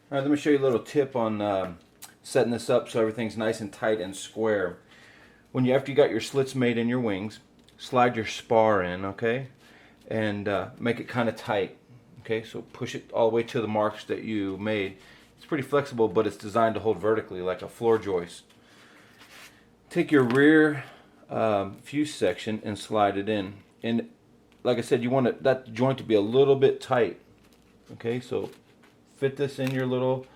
All right, let me show you a little tip on setting this up so everything's nice and tight and square. After you got your slits made in your wings, slide your spar in, okay, and make it kind of tight. Okay, so push it all the way to the marks that you made. It's pretty flexible, but it's designed to hold vertically like a floor joist. Take your rear fuse section and slide it in. And like I said, you want that joint to be a little bit tight. Okay, so fit this in your little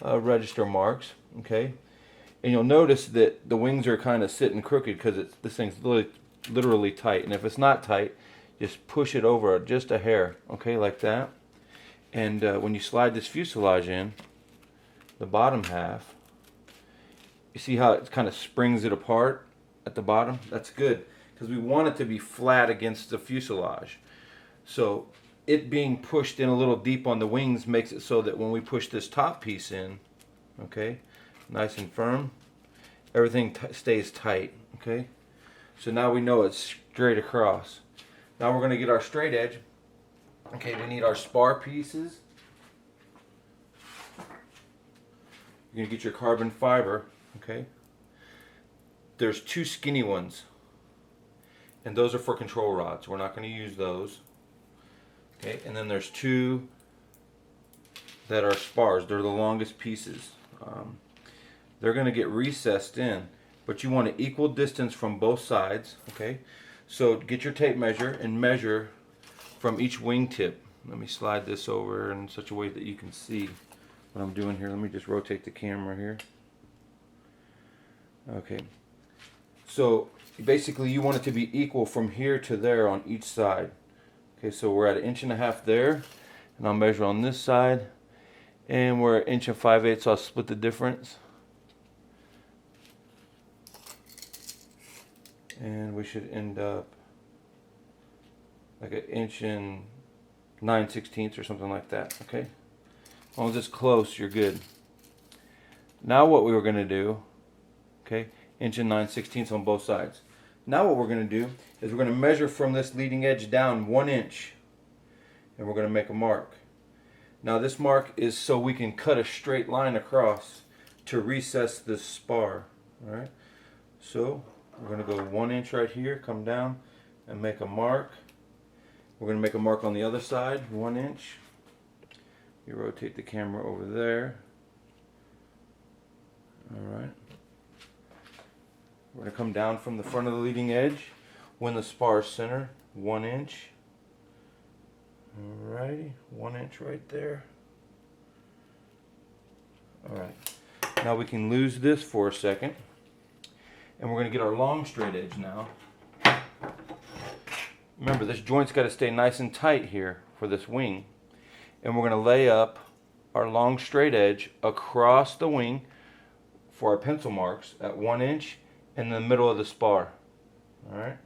register marks. Okay, and you'll notice that the wings are kind of sitting crooked because this thing's literally tight. And if it's not tight, just push it over just a hair. Okay, like that. And when you slide this fuselage in, the bottom half, you see how it kind of springs it apart at the bottom? That's good because we want it to be flat against the fuselage. So it being pushed in a little deep on the wings makes it so that when we push this top piece in, okay, nice and firm, everything stays tight, okay? So now we know it's straight across. Now we're going to get our straight edge. Okay, we need our spar pieces. You're going to get your carbon fiber, okay? There's two skinny ones, and those are for control rods. We're not going to use those. Okay, and then there's two that are spars. They're the longest pieces. They're going to get recessed in, but you want an equal distance from both sides. Okay, so get your tape measure and measure from each wing tip. Let me slide this over in such a way that you can see what I'm doing here. Let me just rotate the camera here. Okay, so basically you want it to be equal from here to there on each side. Okay, so we're at 1.5 inches there, and I'll measure on this side, and we're at 1 5/8 inches, so I'll split the difference. And we should end up like 1 9/16 inches or something like that, okay? As long as it's close, you're good. Now what we were going to do, okay, 1 9/16 inches on both sides. Now what we're going to do is we're going to measure from this leading edge down 1 inch, and we're going to make a mark. Now this mark is so we can cut a straight line across to recess this spar. All right, so we're going to go 1 inch right here, come down and make a mark. We're going to make a mark on the other side, 1 inch. You rotate the camera over there. All right. We're going to come down from the front of the leading edge, when the spar center, 1 inch. Alrighty, 1 inch right there. Alright, now we can lose this for a second, and we're going to get our long straight edge now. Remember, this joint's got to stay nice and tight here for this wing, and we're going to lay up our long straight edge across the wing for our pencil marks at 1 inch in the middle of the spar. Alright.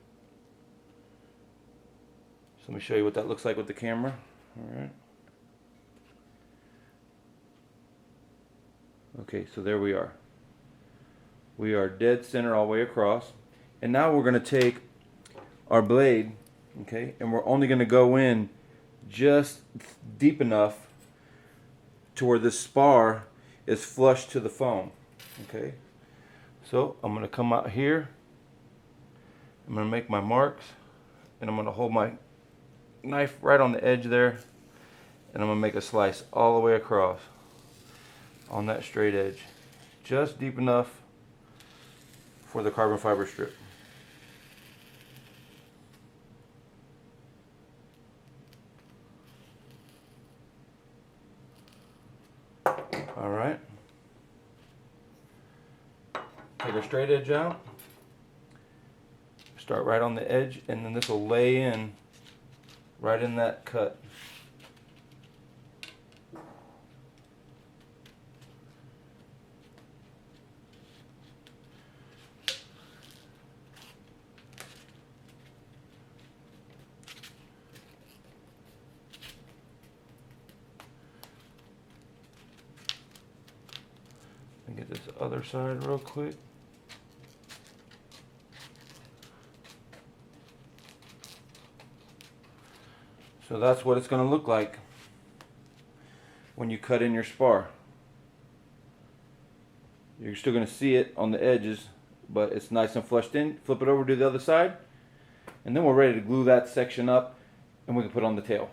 So let me show you what that looks like with the camera. Alright. Okay, so there we are. We are dead center all the way across. And now we're going to take our blade, okay, and we're only going to go in just deep enough to where this spar is flush to the foam. Okay. So I'm going to come out here, I'm going to make my marks, and I'm going to hold my knife right on the edge there, and I'm going to make a slice all the way across on that straight edge, just deep enough for the carbon fiber strip. Alright. Take our straight edge out, start right on the edge, and then this will lay in right in that cut. Let me get this other side real quick. So that's what it's going to look like when you cut in your spar. You're still going to see it on the edges, but it's nice and flushed in. Flip it over to the other side, and then we're ready to glue that section up, and we can put on the tail.